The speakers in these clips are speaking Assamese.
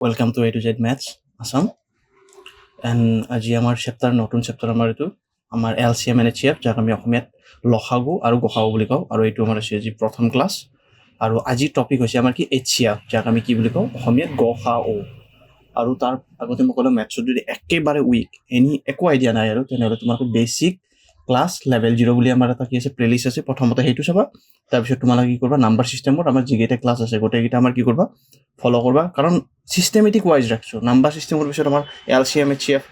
welcome to A to Z Maths Assam and আজি আমাৰ নতুন চেপ্টাৰ আমাৰ এইটো আমাৰ LCM and HCF যাক আমি অসমীয়াত লসাগু আৰু গসাগু বুলি কওঁ আৰু এইটো আমাৰ আছে আজি প্ৰথম ক্লাছ আৰু আজিৰ টপিক হৈছে আমাৰ কি HCF যাক আমি কি বুলি কওঁ অসমীয়াত গসাগু আৰু তাৰ আগতে মই ক'লোঁ মেথছত যদি একেবাৰে উইক একো আইডিয়া নাই আৰু তেনেহ'লে তোমালোকে বেছিক ক্লাছ লেভেল 0 বুলি আমাৰ এটা কি আছে প্লেলিষ্ট আছে প্ৰথমতে সেইটো চাবা তাৰপিছত তোমালোকে কি কৰিবা নাম্বাৰ চিষ্টেমত আমাৰ যিকেইটা ক্লাছ আছে গোটেইকেইটা আমাৰ কি কৰিবা ফ'ল' কৰিবা কাৰণ চিষ্টেমেটিক ৱাইজ ৰাখিছোঁ নাম্বাৰ চিষ্টেমৰ পিছত আমাৰ LCM HCF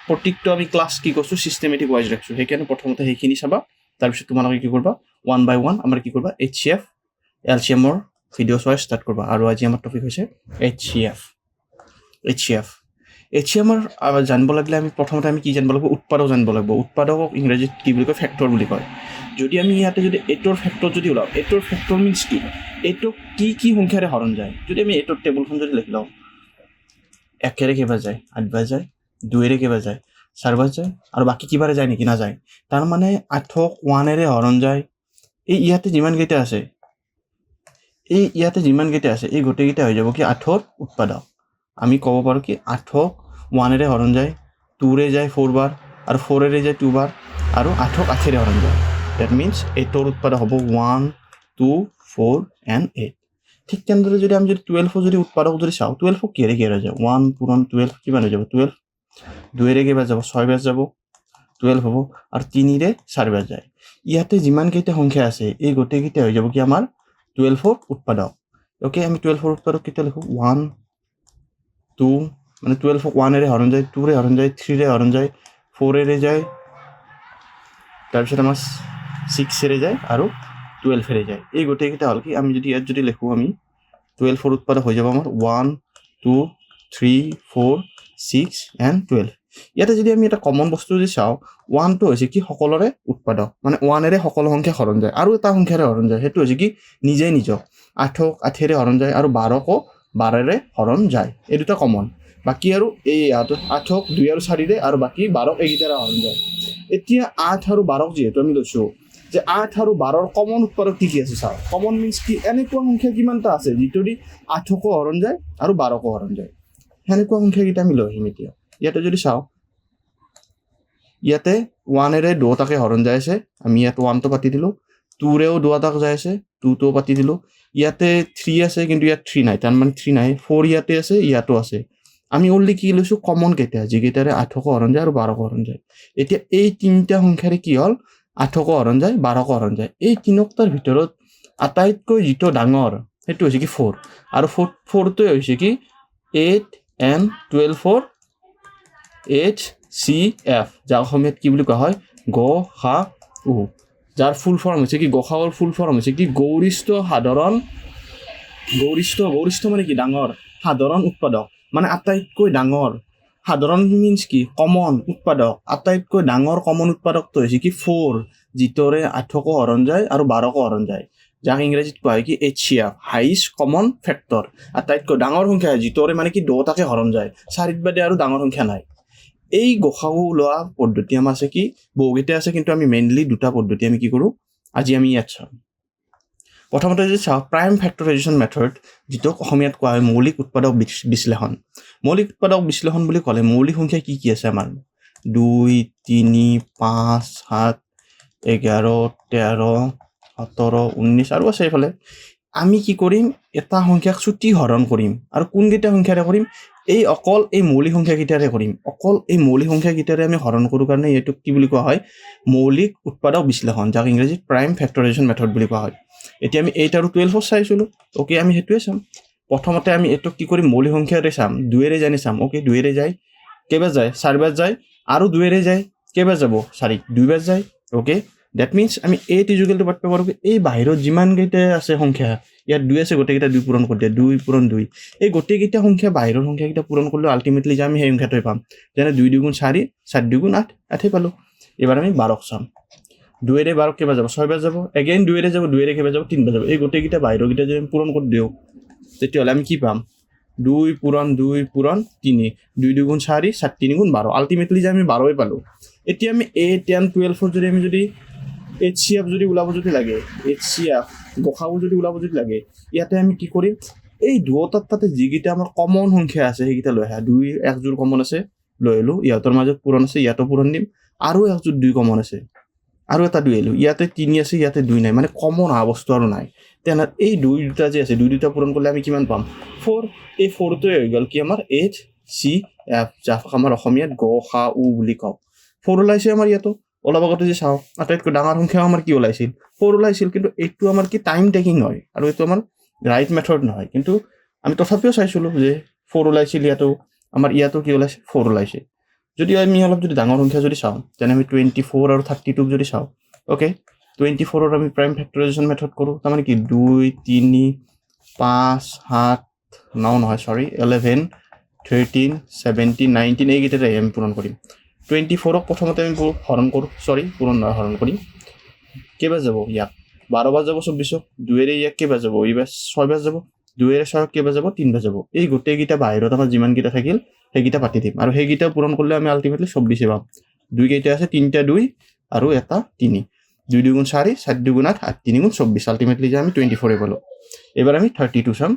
প্ৰত্যেকটো আমি ক্লাছ কি কৰিছোঁ চিষ্টেমেটিক ৱাইজ ৰাখিছোঁ সেইকাৰণে প্ৰথমতে সেইখিনি চাবা তাৰপিছত তোমালোকে কি কৰিবা ওৱান বাই ওৱান আমাৰ কি কৰিবা HCF LCMৰ ভিডিঅ' চোৱা ষ্টাৰ্ট কৰিবা আৰু আজি আমাৰ টপিক হৈছে HCF আমাৰ জানিব লাগিলে আমি প্ৰথমতে আমি কি জানিব লাগিব উৎপাদক জানিব লাগিব উৎপাদকক ইংৰাজীত কি বুলি কয় ফেক্টৰ বুলি কয় যদি আমি ইয়াতে যদি এইটোৰ ফেক্টৰ যদি ওলাওঁ এইটোৰ ফেক্টৰ মিনছ কি এইটো কি সংখ্যাৰে হৰণ যায় যদি আমি এইটোৰ টেবুলখন যদি লিখি লওঁ একেৰে কেইবাৰ যায় 8 বাৰ যায় 2ৰে কেইবাৰ যায় 4 বাৰ যায় আৰু বাকী কিবাৰে যায় নেকি নাযায় তাৰমানে 8ক 1ৰে হৰণ যায় এই ইয়াতে যিমানকেইটা আছে এই গোটেইকেইটা হৈ যাব কি 8ৰ উৎপাদক আমি ক'ব পাৰোঁ কি 8ক 1ৰে হৰণ যায় 2ৰে যায় 4 বাৰ আৰু 4ৰে যায় 2 বাৰ আৰু 8ক 8ৰে হৰণ যায় ডেট মিনছ 8ৰ উৎপাদক হ'ব 1 2 4 and 8 ঠিক তেনেদৰে যদি আমি যদি 12 যদি উৎপাদক যদি চাওঁ 12 কিহেৰে যায় 1 পূৰণ 12 কিমান হৈ যাব 12 2ৰে কেইবাৰ যাব 6 বাৰ যাব 12 হ'ব আৰু 3ৰে 4 বাৰ যায় ইয়াতে যিমানকেইটা সংখ্যা আছে এই গোটেইকেইটা হৈ যাব কি আমাৰ 12ৰ উৎপাদক ওকে আমি 12ৰ উৎপাদক কেইটা লিখোঁ 1 2 মানে 12ক 1ৰে হৰণ যায় 2ৰে হৰণ যায় 3ৰে হৰণ যায় 4ৰে যায় তাৰপিছত আমাৰ 6ৰে যায় আৰু 12ৰে যায় এই গোটেইকেইটা হ'ল কি আমি যদি ইয়াত যদি লিখোঁ আমি 12ৰ উৎপাদক হৈ যাব আমাৰ 1 2 3 4 6 and 12 ইয়াতে যদি আমি এটা কমন বস্তু যদি চাওঁ 1টো হৈছে কি সকলোৰে উৎপাদক মানে 1ৰে সকলো সংখ্যা হৰণ যায় আৰু এটা সংখ্যাৰে হৰণ যায় সেইটো হৈছে কি নিজক 8ক 8ৰে হৰণ যায় আৰু 12কো 12ৰে হৰণ যায় এই দুটা কমন বাকী আৰু এই 8ক 2 আৰু 4ৰে আৰু বাকী 12ক এইকেইটাৰে হৰণ যায় এতিয়া 8 আৰু 12ক যিহেতু আমি লৈছোঁ যে 8 আৰু 12ৰ কমন উৎপাদক কি আছে চাওঁ কমন মিনছ কি এনেকুৱা সংখ্যা কিমানটা আছে যিটো দি 8কো হৰণ যায় আৰু 12কো হৰণ যায় সেনেকুৱা সংখ্যাকেইটা আমি লৈ আহিম এতিয়া ইয়াতে যদি চাওঁ ইয়াতে 1ৰে দুটাকে হৰণ যায় আছে আমি ইয়াত 1টো পাতি দিলোঁ 2ৰেও দুটাক যায় আছে 2টোও পাতি দিলোঁ ইয়াতে 3 আছে কিন্তু ইয়াত 3 নাই তাৰমানে 3 নাই 4 ইয়াতে আছে ইয়াতো আছে আমি অনলি কি লৈছোঁ কমন কেইটা যিকেইটাৰে 8কো হৰণ যায় আৰু 12কো হৰণ যায় এতিয়া এই তিনিটা সংখ্যাৰে কি হ'ল 8কো হৰণ যায় 12কো হৰণ যায় এই তিনিটাৰ ভিতৰত আটাইতকৈ যিটো ডাঙৰ সেইটো হৈছে কি 4 আৰু 4টোৱে হৈছে কি 8 and 12ৰ HCF যাক অসমীয়াত কি বুলি কোৱা হয় গসাগু যাৰ ফুল ফৰ্ম হৈছে কি গসাগুৰ ফুল ফৰ্ম হৈছে কি গৰিষ্ঠ মানে কি ডাঙৰ সাধাৰণ উৎপাদক মানে আটাইতকৈ ডাঙৰ সাধাৰণ মিনছ কি কমন উৎপাদক আটাইতকৈ ডাঙৰ কমন উৎপাদকটো হৈছে কি 4 যিটোৰে 8কো হৰণ যায় আৰু 12কো হৰণ যায় যাক ইংৰাজীত কোৱা হয় কি HCF হাইষ্ট কমন ফেক্টৰ আটাইতকৈ ডাঙৰ সংখ্যা যিটোৰে মানে কি দুটাকে হৰণ যায় 4 বাদে আৰু ডাঙৰ সংখ্যা নাই এই গসাগু লোৱা পদ্ধতি আমাৰ আছে কি বহুকেইটা আছে কিন্তু আমি মেইনলি দুটা পদ্ধতি আমি কি কৰোঁ আজি আমি ইয়াত চাওঁ প্ৰথমতে যদি চাওঁ প্ৰাইম ফেক্টৰাইজেশ্যন মেথড যিটোক অসমীয়াত কোৱা হয় মৌলিক উৎপাদক বিশ্লেষণ বুলি ক'লে মৌলিক সংখ্যা কি আছে আমাৰ 2 3 5 7 11 13 17 19 আৰু আছে এইফালে আমি কি কৰিম এটা সংখ্যাক চুটি হৰণ কৰিম আৰু কোনকেইটা সংখ্যাৰে কৰিম অকল এই মৌলিক সংখ্যাকেইটাৰে কৰিম অকল এই মৌলিক সংখ্যাকেইটাৰে আমি হৰণ কৰোঁ কাৰণে এইটোক কি বুলি কোৱা হয় মৌলিক উৎপাদক বিশ্লেষণ যাক ইংৰাজীত প্ৰাইম ফেক্টৰাইজেশ্যন মেথড বুলি কোৱা হয় এতিয়া আমি 8 আৰু 12 চাইছিলোঁ ওকে আমি সেইটোৱে চাম প্ৰথমতে আমি এইটোক কি কৰিম মৌলিক সংখ্যাৰে চাম 2ৰে জানি চাম ওকে 2ৰে যায় কেইবাৰ যায় 4 বাৰ যায় আৰু 2ৰে যায় কেইবাৰ যাব 4 2 বাৰ যায় ওকে ডেট মিনছ আমি 8 ইজুকেলটো পাতিব পাৰোঁ এই বাহিৰত যিমানকেইটা আছে সংখ্যা ইয়াত 2 আছে গোটেইকেইটা 2 পূৰণ কৰি দিয়ে 2 পূৰণ 2 এই গোটেইকেইটা সংখ্যা বাহিৰৰ সংখ্যাকেইটা পূৰণ কৰিলেও আল্টিমেটলি যে আমি সেই সংখ্যাটোৱে পাম যেনে 2 2 গুণ 4 4 2 গুণ 8 8 পালোঁ এবাৰ আমি 12ক চাম 2ৰে 12 কেইবাৰ যাব 6 বাৰ যাব এগেইন 2ৰে যাব 2ৰে কেইবাৰ যাব 3 বাৰ যাব এই গোটেইকেইটা বাহিৰৰকেইটা যদি আমি পূৰণ কৰি দিওঁ তেতিয়াহ'লে আমি কি পাম 2 পূৰণ 2 পূৰণ 3 2 2 গুণ 4 4 3 গুণ 12 আল্টিমেটলি যে আমি 12ই পালোঁ এতিয়া আমি 8 and 12 যদি আমি যদি HCF যদি ওলাব যদি লাগে HCF গসাগু যদি ওলাব যদি লাগে ইয়াতে আমি কি কৰিম এই দুয়োটাৰ তাতে যিকেইটা আমাৰ কমন সংখ্যা আছে সেইকেইটা লৈ আহা 2 একযোৰ কমন আছে লৈ আহিলোঁ ইহঁতৰ মাজত পূৰণ আছে ইয়াতো পূৰণ দিম আৰু একযোৰ 2 কমন আছে আৰু এটা 2 আহিলোঁ ইয়াতে 3 আছে ইয়াতে 2 নাই মানে কমন অহা বস্তু আৰু নাই তেনে এই 2 দুটা যে আছে 2 দুটা পূৰণ কৰিলে আমি কিমান পাম 4 এই 4টোৱে হৈ গ'ল কি আমাৰ H C F যাক আমাৰ অসমীয়াত গ খা উ বুলি কওঁ 4 ওলাইছে আমাৰ ইয়াতো অলপ আগতে যে চাওঁ আটাইতকৈ ডাঙৰ সংখ্যা আমাৰ কি ওলাইছিল 4 ওলাইছিল কিন্তু এইটো আমাৰ কি টাইম টেকিং হয় আৰু এইটো আমাৰ ৰাইট মেথড নহয় কিন্তু আমি তথাপিও চাইছিলোঁ যে 4 ওলাইছিল ইয়াতো আমাৰ ইয়াতো কি ওলাইছে 4 ওলাইছে যদি আমি অলপ যদি ডাঙৰ সংখ্যা যদি চাওঁ তেনে আমি 24 আৰু 32 যদি চাওঁ ওকে 24 ৰ আমি প্ৰাইম ফেক্টৰাইজেশ্যন মেথড কৰোঁ তাৰমানে কি 2 3 5 7 9 নহয় সৰি 11 13 17 19 এইকেইটাতে আমি পূৰণ কৰিম 24ক প্ৰথমতে আমি হৰণ কৰোঁ সৰি পূৰণ নহয় হৰণ কৰিম কেইবাৰ যাব ইয়াক 12 বাৰ যাব 24ক 2 এৰে ইয়াক কেইবাৰ যাব এইবাৰ 6 বাৰ যাব 2 এৰে 6ক কেইবাৰ যাব 3 বাৰ যাব এই গোটেইকেইটা বাহিৰত আমাৰ যিমানকেইটা থাকিল সেইকেইটা পাতি দিম আৰু সেইকেইটা পূৰণ কৰিলে আমি আল্টিমেটলি 24 পাম 2 কেইটা আছে 3টা 2 আৰু এটা 3 2 2 গুণ 4 4 2 গুণ 8 8 3 গুণ 24 আল্টিমেটলি যে আমি 24 পালোঁ এবাৰ আমি 32 চাম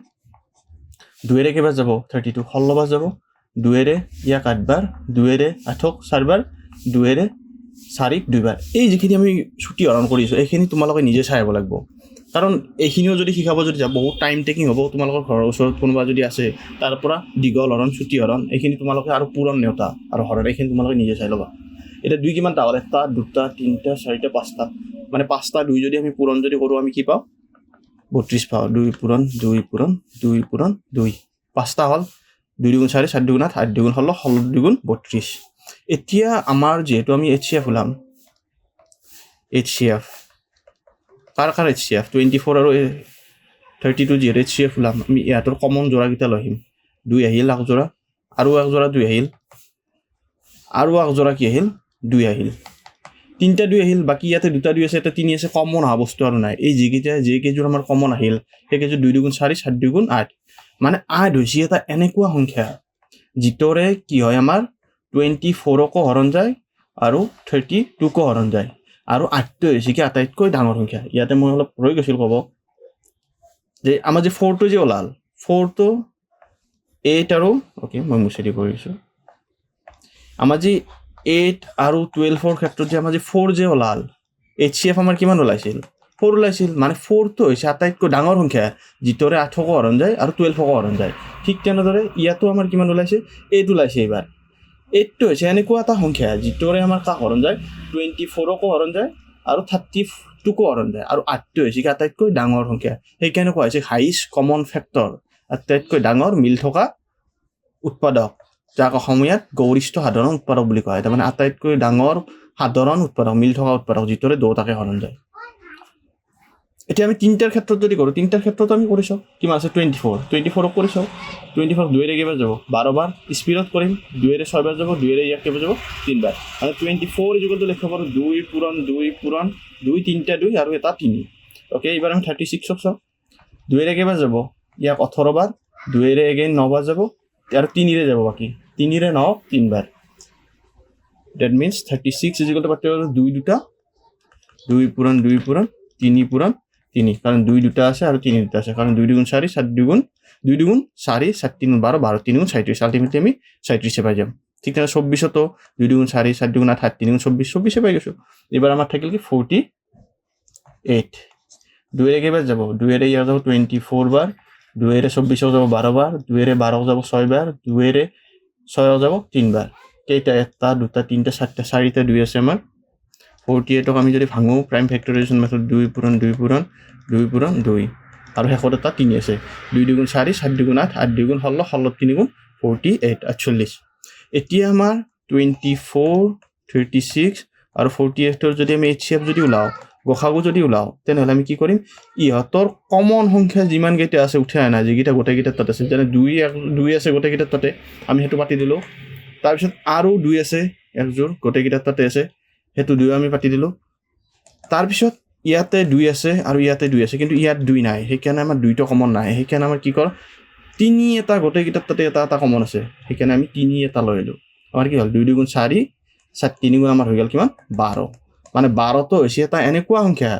2 এৰে কেইবাৰ যাব 32 16 বাৰ যাব 2 এৰে ইয়াক 8 বাৰ 2 এৰে 8ক 4 বাৰ 2 এৰে 4ক 2 বাৰ এই যিখিনি আমি ছুটি হৰণ কৰিছোঁ এইখিনি তোমালোকে নিজে চাই আহিব লাগিব কাৰণ এইখিনিও যদি শিকাব যদি যাব বহুত টাইম টেকিং হ'ব তোমালোকৰ ঘৰৰ ওচৰত কোনোবা যদি আছে তাৰ পৰা দীঘল হৰণ ছুটি হৰণ এইখিনি তোমালোকে আৰু পূৰণ নেওতা আৰু হৰণ এইখিনি তোমালোকে নিজে চাই ল'বা এটা 2 কিমানটা হ'ল 1 2 3 4 5টা মানে 5টা 2 যদি আমি পূৰণ যদি কৰোঁ আমি কি পাওঁ 32 পাওঁ 2 পূৰণ 2 পূৰণ 2 পূৰণ 2 5টা হ'ল 2 গুণ 4 4 গুণ 8 8 গুণ 16 16 গুণ 32 এতিয়া আমাৰ যেহেতু আমি HCF ওলাম HCF কাৰ HCF 24 আৰু 32 যিহেতু HCF ওলাম আমি ইয়াতৰ কমন যোৰাকেইটা লৈ আহিম 2 আহিল এক যোৰা আৰু এক যোৰা 2 আহিল আৰু এক যোৰা কি আহিল 2 আহিল 3টা 2 আহিল বাকী ইয়াতে 2টা 2 আছে এটা 3 আছে কমন অহা বস্তু আৰু নাই এই যে কেইযোৰ আমাৰ কমন আহিল সেই কেইযোৰ 2 গুণ 4 4 2 গুণ 8 মানে 8 হৈছে এটা এনেকুৱা সংখ্যা যিটোৰে কি হয় আমাৰ 24কো হৰণ যায় আৰু 32কো হৰণ যায় আৰু 8টো হৈছে কি আটাইতকৈ ডাঙৰ সংখ্যা ইয়াতে মই অলপ ৰৈ গৈছিল ক'ব যে আমাৰ যে 4টো যে ওলাল 4টো 8 আৰু ওকে মই মুছে দি কৰিছোঁ আমাৰ যে 8 আৰু 12ৰ ক্ষেত্ৰত যে আমাৰ যে 4 যে ওলাল HCF আমাৰ কিমান ওলাইছিল 4 ওলাইছিল মানে 4টো হৈছে আটাইতকৈ ডাঙৰ সংখ্যা যিটোৰে 8কো হৰণ যায় আৰু 12কো হৰণ যায় ঠিক তেনেদৰে ইয়াতো আমাৰ কিমান ওলাইছে 8 ওলাইছে এইবাৰ 8টো হৈছে এনেকুৱা এটা সংখ্যা যিটোৰে আমাৰ কাক হৰণ যায় 24কো হৰণ যায় আৰু 32কো হৰণ যায় আৰু 8টো হৈছে আটাইতকৈ ডাঙৰ সংখ্যা সেইকাৰণে কোৱা হৈছে হাইষ্ট কমন ফেক্টৰ আটাইতকৈ ডাঙৰ মিল থকা উৎপাদক যাক অসমীয়াত গৰিষ্ঠ সাধাৰণ উৎপাদক বুলি কোৱা হয় তাৰমানে আটাইতকৈ ডাঙৰ সাধাৰণ উৎপাদক মিল থকা উৎপাদক যিটোৰে দুটাকে হৰণ যায় এতিয়া আমি 3টাৰ ক্ষেত্ৰত যদি কৰোঁ 3টাৰ ক্ষেত্ৰত আমি কৰি চাওঁ কিমান আছে 24ক কৰি চাওঁ 24 2 এৰে কেইবাৰ যাব 12 বাৰ স্পীডত কৰিম 2 এৰে 6 বাৰ যাব 2 এৰে ইয়াক কেইবাৰ যাব 3 বাৰ মানে 24 ইকুৱেল টু লিখিব পাৰোঁ 2 পূৰণ 2 3টা 2 আৰু এটা 3 ওকে এইবাৰ আমি 36ক চাওঁ 2 এৰে কেইবাৰ যাব ইয়াক 18 বাৰ 2 এৰে এগেইন 9 বাৰ যাব আৰু 3 এৰে যাব বাকী 3 এৰে 9 3 বাৰ দ্যাট মিন্স 36 ইকুৱেল টু পাতে 2 দুটা 2 পূৰণ 3 পূৰণ 3 কাৰণ 2 দুটা আছে আৰু 3 দুটা আছে কাৰণ 2 গুণ 4 4 গুণ 2 গুণ 4 4 3 12 12 3 গুণ 37 আল্টিমেটলি আমি 37 পাই যাম ঠিক আছে 24তো 2 গুণ 4 4 গুণ 8 3 গুণ 24 পাই গৈছোঁ এবাৰ আমাৰ থাকিল কি 48 2 এৰে কেইবাৰ যাব 2 এৰে ইয়াৰ যাব 24 বাৰ 2 এৰে 24 যাব 12 বাৰ 2 এৰে 12 যাব 6 বাৰ 2 এৰে 6 যাব 3 বাৰ কেইটা এটা দুটা তিনটা চাৰটা 4টা 2 আছে আমাৰ 48ক আমি যদি ভাঙো প্ৰাইম ফেক্টৰাইজেশ্যন মেথড 2 পূৰণ 2 পূৰণ 2 পূৰণ 2 আৰু শেষত এটা 3 আছে 2 গুণ 4 4 গুণ 8 8 গুণ 16 16 3 গুণ 48 48 এতিয়া আমাৰ 24 36 আৰু 48ৰ যদি আমি HCF যদি ওলাও গসাগু যদি ওলাও তেনেহ'লে আমি কি কৰিম ইহঁতৰ কমন সংখ্যা যিমান কেইটা আছে উঠাই আনা যিকেইটা গোটেইকেইটাৰ তাত আছে যেনে 2 আছে গোটেইকেইটাৰ তাতে আমি সেইটো পাতি দিলোঁ তাৰপিছত আৰু 2 আছে একযোৰ গোটেইকেইটাৰ তাতে আছে সেইটো 2 আমি পাতি দিলোঁ তাৰপিছত ইয়াতে 2 আছে আৰু ইয়াতে 2 আছে কিন্তু ইয়াত 2 নাই সেইকাৰণে আমাৰ 2টো কমন নাই সেইকাৰণে আমাৰ কি কৰ 3 এটা গোটেইকেইটাৰ তাতে এটা এটা কমন আছে সেইকাৰণে আমি 3 এটা লৈ ল'লোঁ আমাৰ কি হ'ল 2 গুণ 4 4 3 গুণ আমাৰ হৈ গ'ল কিমান 12 মানে 12টো হৈছে এটা এনেকুৱা সংখ্যা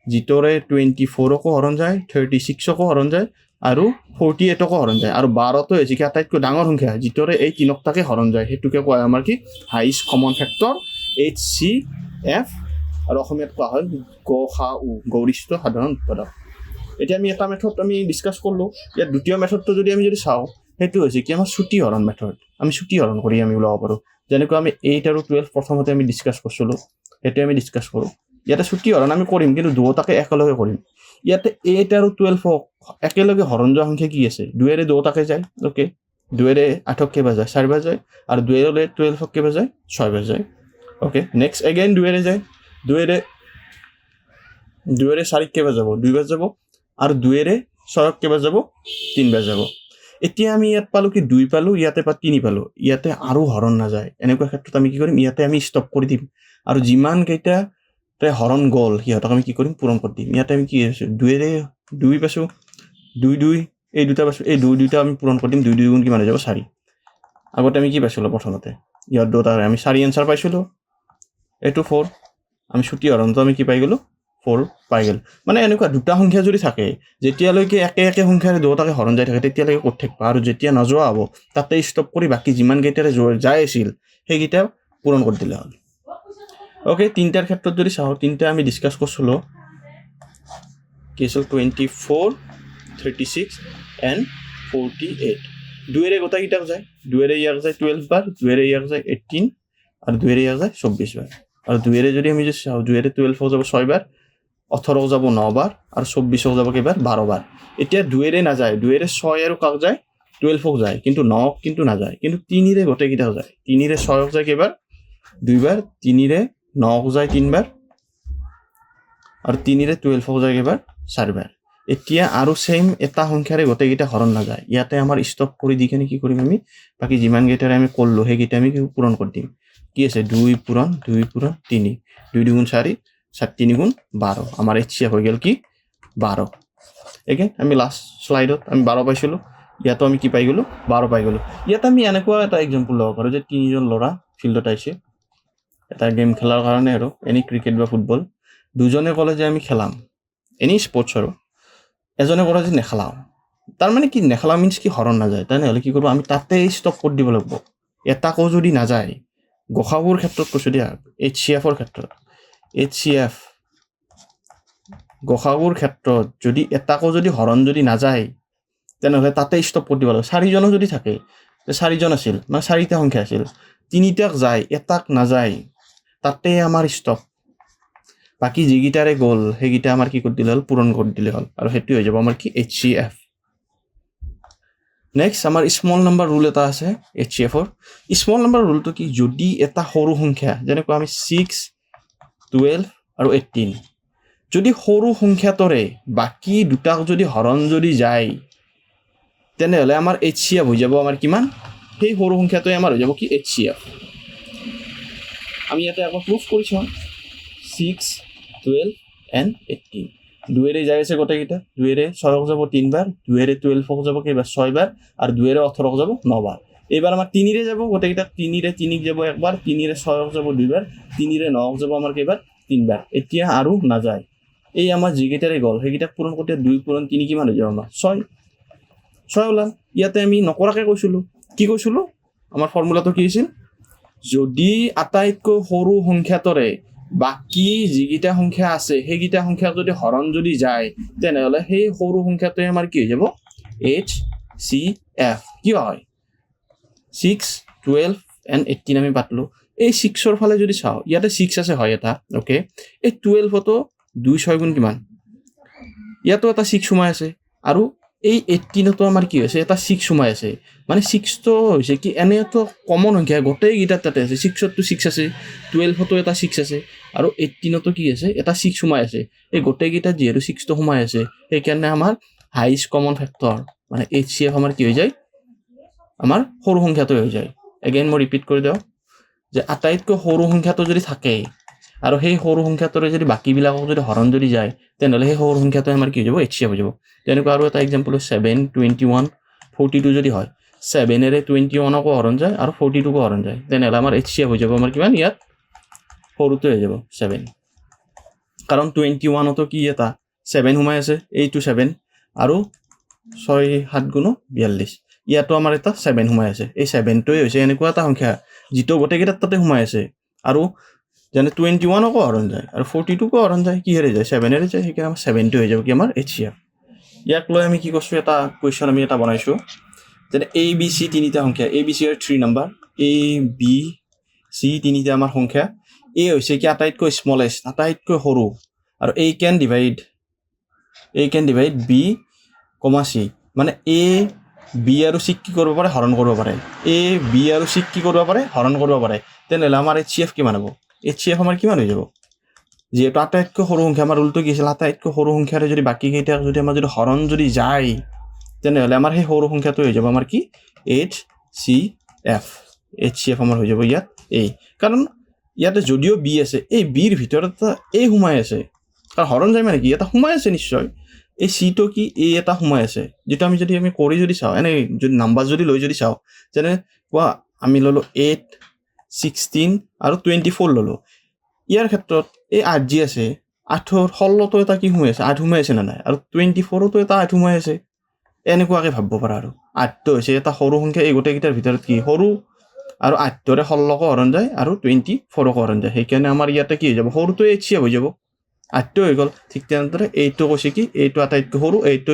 যিটোৰে 24কো হৰণ যায় 36কো হৰণ যায় আৰু 48কো হৰণ যায় আৰু 12তো হৈছে কি আটাইতকৈ ডাঙৰ সংখ্যা যিটোৰে এই তিনকটাকে হৰণ যায় সেইটোকে কোৱা হয় আমাৰ কি হাইষ্ট কমন ফেক্টৰ HCF আৰু অসমীয়াত কোৱা হয় গৰিষ্ঠ সাধাৰণ উৎপাদক এতিয়া আমি এটা মেথড আমি ডিছকাছ কৰিলোঁ ইয়াত দ্বিতীয় মেথডটো যদি চাওঁ সেইটো হৈছে কি আমাৰ ছুটি হৰণ মেথড আমি ছুটি হৰণ কৰি আমি ওলাব পাৰোঁ যেনেকৈ আমি 8 আৰু 12 প্ৰথমতে আমি ডিছকাছ কৰিছিলোঁ সেইটো আমি ডিছকাছ কৰোঁ ইয়াতে ছুটি হৰণ আমি কৰিম কিন্তু দুয়োটাকে একেলগে কৰিম ইয়াতে 8 আৰু 12 একেলগে হৰণ যোৱা সংখ্যা কি আছে 2 ৰে দুয়োটাকে যায় ওকে 2 ৰে 8ক কেইবাৰ যায় 4 বাৰ যায় আৰু 2 ৰে 12ক কেইবাৰ যায় 6 বাৰ যায় ওকে নেক্সট এগেইন 2 ৰে যায় 2 ৰে 4ক কেইবাৰ যাব 2 বাৰ যাব আৰু 2 ৰে 6ক কেইবাৰ যাব 3 বাৰ যাব এতিয়া আমি ইয়াত পালো কি 2 পালো ইয়াতে 3 পালো ইয়াতে আৰু হৰণ নাযায় এনেকুৱা ক্ষেত্ৰত আমি কি কৰিম ইয়াতে আমি ষ্টপ কৰি দিম আৰু যিমান কেইটা হৰণ গ'ল সিহঁতক আমি কি কৰিম পূৰণ কৰি দিম ইয়াতে আমি কি আছে 2 ৰে 2 পাইছো 2 এই দুটা পাইছো এই দুটা আমি পূৰণ কৰি দিম 2 গুণ কিমান হৈ যাব 4 আগতে আমি কি পাইছিলো প্ৰথমতে ইয়াত দুটাৰে আমি 4 এনসাৰ পাইছিলো এইটো 4 আমি ছুটি হৰণটো আমি কি পাই গলো 4 পাই গল মানে এনেকুৱা দুটা সংখ্যা যদি থাকে যেতিয়ালৈকে একে সংখ্যাৰে দুটাকে হৰণ যায় থাকে তেতিয়ালৈকে ক'ত থাকিব আৰু যেতিয়া নযোৱা হ'ব তাতে ষ্টপ কৰি বাকি যিমান কেইটাৰে যায় আছিল সেইকেইটা পূৰণ কৰি দিলে হ'ল ওকে তিনটাৰ ক্ষেত্ৰত যদি চাওঁ তিনটা আমি ডিসকাস কৰিছিলো কেছল 24 36 এন্ড 48 দুইৰে গোটা কিটা যায় দুইৰে ইয়াক যায় 12 বাৰ দুইৰে ইয়াক যায় 18 আৰু দুইৰে ইয়াক যায় 24 বাৰ আৰু দুইৰে যদি আমি চাওঁ দুইৰে 12 হৈ যাব 6 বাৰ 18 যাব 9 বাৰ আৰু 24 যাব কেইবাৰ 12 বাৰ এতিয়া দুইৰে না যায় দুইৰে 6 আৰু কাক যায় 12 যায় কিন্তু 9 কিন্তু না যায় কিন্তু 3 ৰে গোটা কিটা যায় 3 ৰে 6 যায় কেইবাৰ 2 বাৰ 3 ৰে 9 যায় 3 বাৰ আৰু 3 ৰে 12 যায় কেইবাৰ 4 বাৰ এতিয়া আৰু সেম এটা সংখ্যাৰে গোটেই কিটা হৰণ না যায় ইয়াতে আমাৰ ষ্টপ কৰি দি কেনে কি কৰিম আমি বাকি যিমান কেইটাৰে আমি কৰলো সেই কিটা আমি পূৰণ কৰি দিম কি আছে 2 পূৰণ 3 2 দুগুণ 4 7 3 গুণ 12 আমাৰ HCF হৈ গেল কি 12 এগেইন আমি লাস্ট স্লাইডত আমি 12 পাইছিলো ইয়াতো আমি কি পাই গলো 12 পাই গলো ইয়াত আমি এনেকুৱা এটা एग्जांपल লব পাৰো যে তিনিজন লৰা ফিল্ডত আইছে এটা গেম খেলাৰ কাৰণে আৰু এনি ক্ৰিকেট বা ফুটবল দুজনে কলে যে আমি খেলাম এনি স্পৰ্টছ আৰু এজনে কৰে যে নেখেলাও তাৰ মানে কি নেখেলা মিন্স কি হৰণ না যায় তানে হলে কি কৰিব আমি তাতে ষ্টপ কৰি দিব লাগিব এটাকো যদি না যায় গখাবোৰ ক্ষেত্ৰত কৈছো দিয়া HCF ৰ ক্ষেত্ৰত HCF গখাবোৰ ক্ষেত্ৰত যদি এটাকো যদি হৰণ যদি না যায় তেনে হলে তাতে ষ্টপ কৰি দিব লাগিব চাৰিজন যদি থাকে তে চাৰিজন আছিল মানে চাৰিটা সংখ্যা আছিল তিনিটাক যায় এটাক না যায় তাতে আমাৰ ষ্টপ বাকি যিগিটাৰে গ'ল সেইগিটা আমাৰ কি কৰি দিলে হল পূৰণ কৰি দিলে হল আৰু হেতু হৈ যাব আমাৰ কি HCF নেক্সট আমাৰ স্মল নাম্বাৰ ৰুল এটা আছে HCF ৰ স্মল নাম্বাৰ ৰুলটো কি যদি এটা সৰু সংখ্যা যেনেকৈ আমি 6 12 আৰু 18 যদি সৰু সংখ্যাতৰে বাকি দুটাক যদি হৰণ যদি যায় তেনে হলে আমাৰ HCF হৈ যাব আমাৰ কিমান সেই সৰু সংখ্যাটোই আমাৰ হৈ যাব কি HCF আমি ইয়াতে আকৌ প্ৰুফ কৰিছো 6 12 and 18 দুইৰে যায় আছে গোটেই কিটা দুইৰে 6 যাব 3 বাৰ দুইৰে 12 যাব কেইবাৰ 6 বাৰ আৰু দুইৰে 18 যাব 9 বাৰ এইবাৰ আমাৰ 3 ৰে যাব গোটেই কিটা 3 ৰে 3 যাব একবাৰ 3 ৰে 6 যাব 2 বাৰ 3 ৰে 9 যাব আমাৰ কেইবাৰ 3 বাৰ এতিয়া আৰু না যায় এই আমাৰ যিগিটাৰে গল সেইগিটা পূৰণ কৰতে 2 পূৰণ 3 কিমান হৈ যাব আমাৰ 6 ওলাল ইয়াতে আমি নকৰাকে কৈছিলো কি কৈছিলো আমাৰ ফৰ্মুলাটো কি আছিল যদি আটাইতকৈ সৰু সংখ্যাতৰে বাকি যিগিটা সংখ্যা আছে সেইগিটা সংখ্যা যদি হৰণ যদি যায় তেনে হলে সেই সৰু সংখ্যাটোৱে আমাৰ কি হৈ যাব HCF কি হয় 6 12 and 18 আমি পাতলো এই 6 ৰ ফালে যদি চাও ইয়াতে 6 আছে হয় এটা ওকে এই 12 তো 2 6 গুণ কিমান ইয়াতো এটা 6 সোমাই আছে আৰু এই 18 তো আমাৰ কি হৈছে এটা 6 সোমাই আছে মানে 6 তো হৈছে কি এনে তো কমন সংখ্যা গোটেই গিটা তাতে আছে 6 তো 6 আছে 12 তো এটা 6 আছে আৰু 18 তো কি আছে এটা 6 সোমাই আছে এই গোটেই গিটা যেহেতু 6 তো সোমাই আছে সেই কাৰণে আমাৰ হাইয়েস্ট কমন ফেক্টৰ মানে HCF আমাৰ কি হৈ যায় আমাৰ সৰু সংখ্যাটো হৈ যায় এগেইন মই ৰিপিট কৰি দিও যে আটাইতকৈ সৰু সংখ্যাটো যদি থাকে আৰু সেই সৰু সংখ্যাটোৰে যদি বাকি বিলাকক যদি হৰণ যদি যায় তেনহলে সেই সৰু সংখ্যাটো আমাৰ কি হৈ যাব HCF হৈ যাব তেনেকুৱা আৰু এটা एग्जांपल 7 21 42 যদি হয় 7 ৰে 21 কো হৰণ যায় আৰু 42 কো হৰণ যায় তেনহলে আমাৰ HCF হৈ যাব আমাৰ কিমান ইয়াত সৰুটো হৈ যাব 7 কাৰণ 21 তো কি এটা 7 সোমাই আছে এইটো 7 আৰু 6 7 গুণ 42 ইয়াতো আমাৰ এটা 7 সোমাই আছে এই 7টোৱে হৈছে এনেকুৱা এটা সংখ্যা যিটো গোটেইকেইটাত তাতে সোমাই আছে আৰু যেনে 21 কো হৰণ যায় আৰু 42 কো হৰণ যায় কিহেৰে যায় 7 এৰে যায় সেইকাৰণে আমাৰ 7টো হৈ যাব কি আমাৰ HCF ইয়াক লৈ আমি কি কৈছো এটা কোৱেশ্চন আমি এটা বনাইছো যেনে ABC তিনিটা সংখ্যা ABC এৰ 3 নাম্বাৰ ABC তিনিটা আমাৰ সংখ্যা A হৈছে কি আটাইতকৈ স্মলেষ্ট আটাইতকৈ সৰু আৰু A can divide B, C মানে A B আৰু C কি কৰিব পাৰে হৰণ কৰিব পাৰে A B আৰু C কি কৰিব পাৰে হৰণ কৰিব পাৰে তেনেহলে আমাৰ HCF কিমান হ'ব HCF আমাৰ কিমান হৈ যাব যেহেতু আটাইতকৈ সৰু সংখ্যা আমাৰ উল্টো কি আছিল আটাইতকৈ সৰু সংখ্যাৰে যদি বাকি কেইটা যদি আমাৰ যদি হৰণ যদি যায় তেনেহলে আমাৰ সেই সৰু সংখ্যাটো হৈ যাব আমাৰ কি HCF আমাৰ হৈ যাব ইয়াত A কাৰণ ইয়াতে যদিও B আছে এই B ৰ ভিতৰত A সোমাই আছে কাৰণ হৰণ যায় মানে কি এটা সোমাই আছে নিশ্চয় এই সিটো কি A এটা সোমাই আছে যেটো আমি যদি কৰি যদি চাও এনে যদি নাম্বাৰ যদি লৈ যদি চাও যেনে কোৱা আমি ললো 8 16 আৰু 24 ললো ইয়াৰ ক্ষেত্ৰত এই 8 জি আছে 8 ৰ 16 তো এটা কি সোমাই আছে 8 সোমাই আছে না নাই আৰু 24 তো এটা 8 সোমাই আছে এনেকুৱাকে ভাবব পাৰা আৰু 8 তো হৈছে এটা সৰু সংখ্যা এই গোটেইকেইটাৰ ভিতৰত কি সৰু আৰু 8 ৰে 16 কো হৰণ যায় আৰু 24 কো হৰণ যায় সেইকাৰণে আমাৰ ইয়াতে কি হৈ যাব সৰুটো HCF হৈ যাব 8 হৈ গল ঠিক তেনেদৰে এইটো কৈছে কি এইটো আটাইতকৈ সৰু এইটো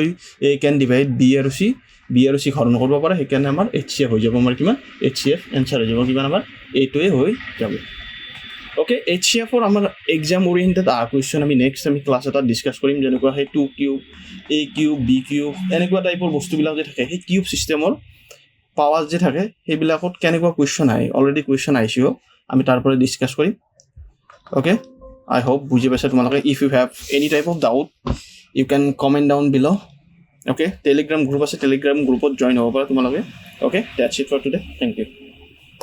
A can divide B আৰু C হৰণ কৰিব পাৰে সেইকাৰণে আমাৰ HCF হৈ যাব আমাৰ কিমান HCF এনসাৰ হৈ যাব কিমান আমাৰ এইটোৱে হৈ যাব ওকে HCF ৰ আমাৰ এক্সাম ওৰিয়েন্টেড কোৱেশ্চন আমি নেক্সট আমি ক্লাছ এটা ডিসকাস কৰিম যেনেকুৱা হে 2 cube A cube B cube এনেকুৱা টাইপৰ বস্তুবিলাক যে থাকে সেই কিউব সিস্টেমৰ পাৱাৰ যে থাকে সেইবিলাকত কেনেকুৱা কোৱেশ্চন আহে অলৰেডি কোৱেশ্চন আইছিও আমি তাৰ পৰা ডিসকাস কৰিম ওকে I hope বুজি পাইছা তোমালোকে if you have any type of doubt you can comment down below okay telegram group আছে telegram group ত join হ'ব পাৰা তোমালোকে okay that's it for today thank you